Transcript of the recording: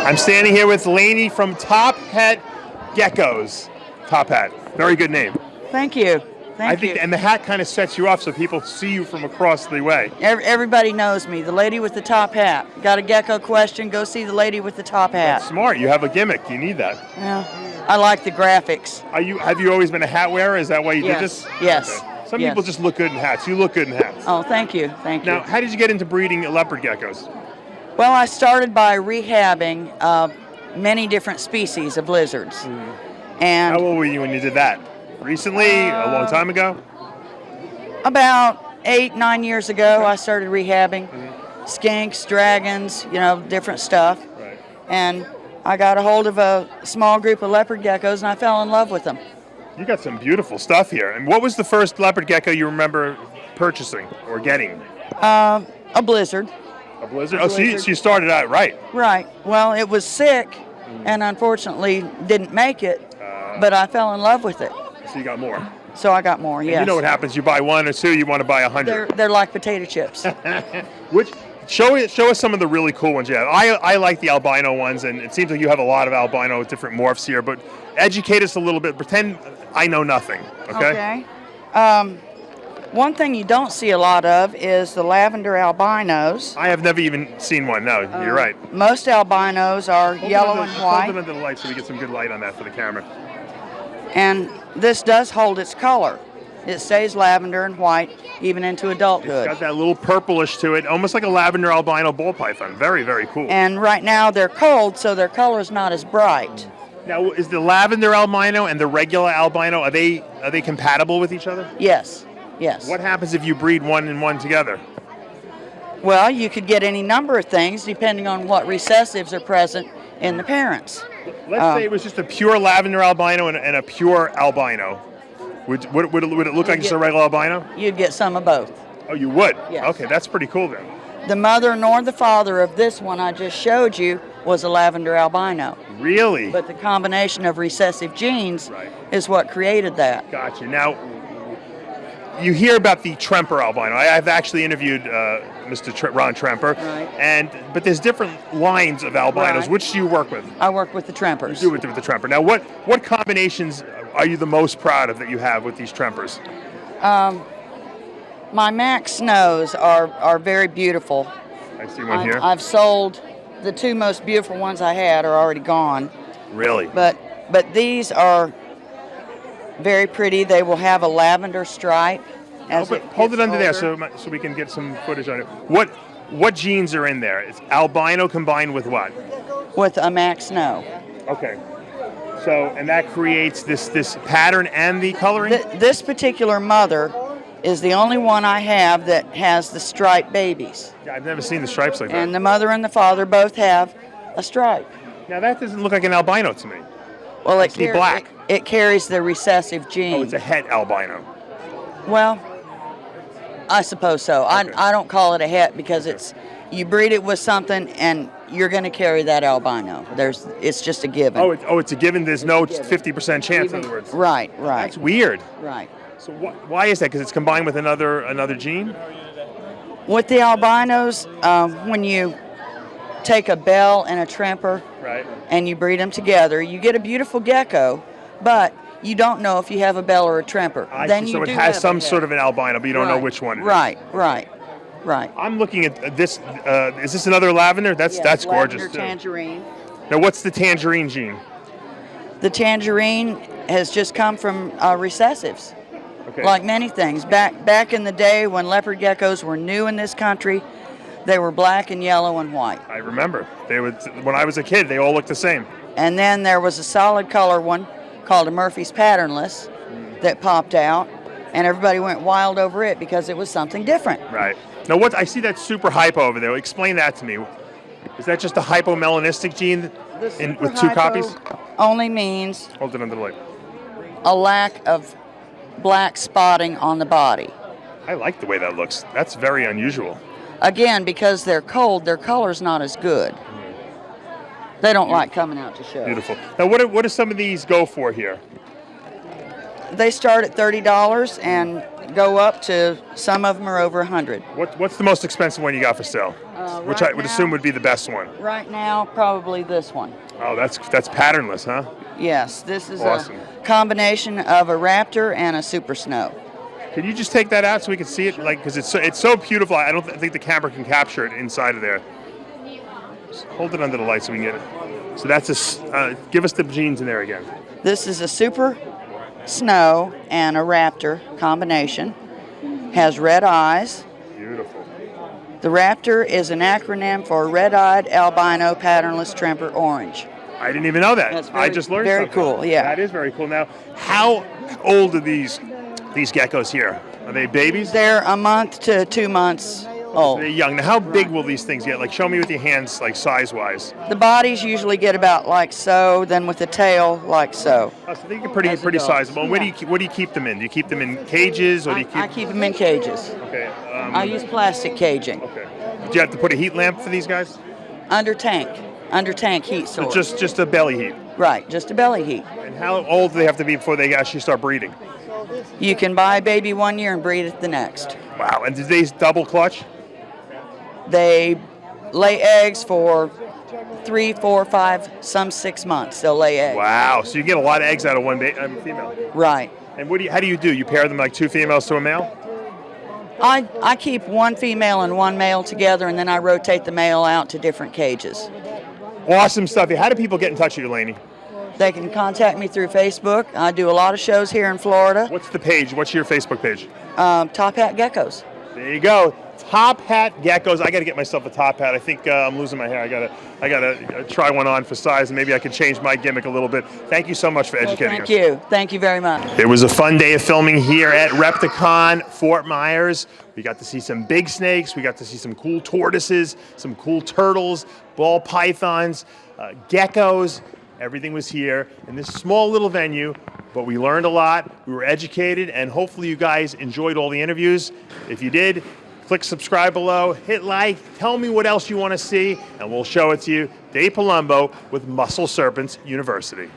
I'm standing here with Laney from Top Hat Geckos. Top Hat, very good name. Thank you. I think, and the hat kind of sets you off so people see you from across the way. Everybody knows me, the lady with the top hat. Got a gecko question, go see the lady with the top hat. That's smart, you have a gimmick, you need that. Yeah, I like the graphics. Have you always been a hat wearer? Is that why you did this? Yes. Okay. Some people just look good in hats. You look good in hats. Oh, thank you, thank you. Now, how did you get into breeding leopard geckos? Well, I started by rehabbing many different species of lizards. And how old were you when you did that? Recently? A long time ago? About 8-9 years ago, I started rehabbing skinks, dragons, different stuff. Right. And I got a hold of a small group of leopard geckos, and I fell in love with them. You got some beautiful stuff here. And what was the first leopard gecko you remember purchasing or getting? A blizzard. A blizzard? Oh, so you started out right. Right. Well, it was sick, and unfortunately didn't make it, but I fell in love with it. So you got more. So I got more, yes. You know what happens, you buy one or two, you want to buy 100. They're like potato chips. Show us some of the really cool ones you have. I like the albino ones, and it seems like you have a lot of albino different morphs here, but educate us a little bit. Pretend I know nothing, okay? Okay. One thing you don't see a lot of is the Lavender Albinos. I have never even seen one, no, you're right. Most albinos are yellow and white. Hold it under the light so we get some good light on that for the camera. And this does hold its color. It stays lavender and white even into adulthood. It's got that little purplish to it, almost like a Lavender Albino ball python. Very, very cool. And right now they're cold, so their color is not as bright. Now, is the Lavender Albino and the regular albino, are they compatible with each other? Yes, yes. What happens if you breed one and one together? Well, you could get any number of things depending on what recessives are present in the parents. Let's say it was just a pure Lavender Albino and a pure albino. Would it look like just a regular albino? You'd get some of both. Oh, you would? Yes. Okay, that's pretty cool then. The mother nor the father of this one I just showed you was a Lavender Albino. Really? But the combination of recessive genes is what created that. Gotcha. Now, you hear about the Tremper Albino. I've actually interviewed Mr. Ron Tremper, but there's different lines of albinos. Right. Which do you work with? I work with the Trempers. You do it with the Tremper. Now, what combinations are you the most proud of that you have with these Trempers? My Mack Snows are very beautiful. I see one here. I've sold the two most beautiful ones I had are already gone. Really? But these are very pretty. They will have a lavender stripe. Hold it under there so we can get some footage on it. What genes are in there? It's albino combined with what? With a Mack Snow. Okay. So, and that creates this pattern and the coloring? This particular mother is the only one I have that has the striped babies. Yeah, I've never seen the stripes like that. And the mother and the father both have a stripe. Now that doesn't look like an albino to me. Well, black. It carries the recessive gene. Oh, it's a het albino. Well, I suppose so. Okay. I don't call it a het because you breed it with something and you're going to carry that albino. It's just a given. Oh, it's a given. There's no 50% chance, in other words. Right. That's weird. Right. So why is that? Because it's combined with another gene? With the albinos, when you take a bell and a tremper and you breed them together, you get a beautiful gecko, but you don't know if you have a bell or a tremper. So it has some sort of an albino, but you don't know which one it is. Right. I'm looking at this. Is this another lavender? That's gorgeous Lavender too. Tangerine. Now, what's the tangerine gene? The tangerine has just come from recessives. Okay. Like many things. Back in the day when leopard geckos were new in this country, they were black and yellow and white. I remember. When I was a kid, they all looked the same. And then there was a solid color one called a Murphy's Patternless that popped out, and everybody went wild over it because it was something different. Right. Now, I see that super hypo over there. Explain that to me. Is that just a hypomelanistic gene with two copies? Only means Hold it under the light. a lack of black spotting on the body. I like the way that looks. That's very unusual. Again, because they're cold, their color's not as good. They don't like coming out to show. Beautiful. Now, what do some of these go for here? They start at $30 and go up to, some of them are over $100. What's the most expensive one you got for sale? which I would assume would be the best one. Right now, probably this one. Oh, that's patternless, huh? Yes, this is awesome. a combination of a raptor and a super snow. Can you just take that out so we can see it? Like, because it's so beautiful. I don't think the camera can capture it inside of there. Just hold it under the light so we can get it. So that's give us the genes in there again. This is a super snow and a raptor combination. Has red eyes. Beautiful. The raptor is an acronym for red-eyed albino patternless Tremper orange. I didn't even know that. I just learned very something. Cool, yeah. That is very cool. Now, how old are these geckos here? Are they babies? They're a month to 2 months old. They're young. Now, how big will these things get? Like, show me with your hands, like size-wise. The bodies usually get about like so, then with the tail like so. Oh, so they get pretty sizable. And Yeah. What do you keep them in? Do you keep them in cages, or do you keep? I keep them in cages. Okay. I use plastic caging. Okay. Do you have to put a heat lamp for these guys? Under tank heat So source. just a belly heat. Right, just a belly heat. And how old do they have to be before they actually start breeding? You can buy a baby 1 year and breed it the next. Wow. And do they double clutch? They lay eggs for 3, 4, 5, some 6 months. They'll lay eggs. Wow. So you get a lot of eggs out of one female. Right. And how do you do? You pair them like 2 females to a male? I keep 1 female and 1 male together, and then I rotate the male out to different cages. Awesome stuff. How do people get in touch with you, Laney? They can contact me through Facebook. I do a lot of shows here in Florida. What's the page? What's your Facebook page? Top Hat Geckos. There you go. Top Hat Geckos. I got to get myself a top hat. I think I'm losing my hair. I gotta try one on for size, and maybe I can change my gimmick a little bit. Thank you so much for educating us. Thank you. Thank you very much. It was a fun day of filming here at Repticon Fort Myers. We got to see some big snakes. We got to see some cool tortoises, some cool turtles, ball pythons, geckos. Everything was here in this small little venue, but we learned a lot. We were educated, and hopefully you guys enjoyed all the interviews. If you did, click subscribe below, hit like, tell me what else you want to see, and we'll show it to you. Dave Palumbo with Muscle Serpents University.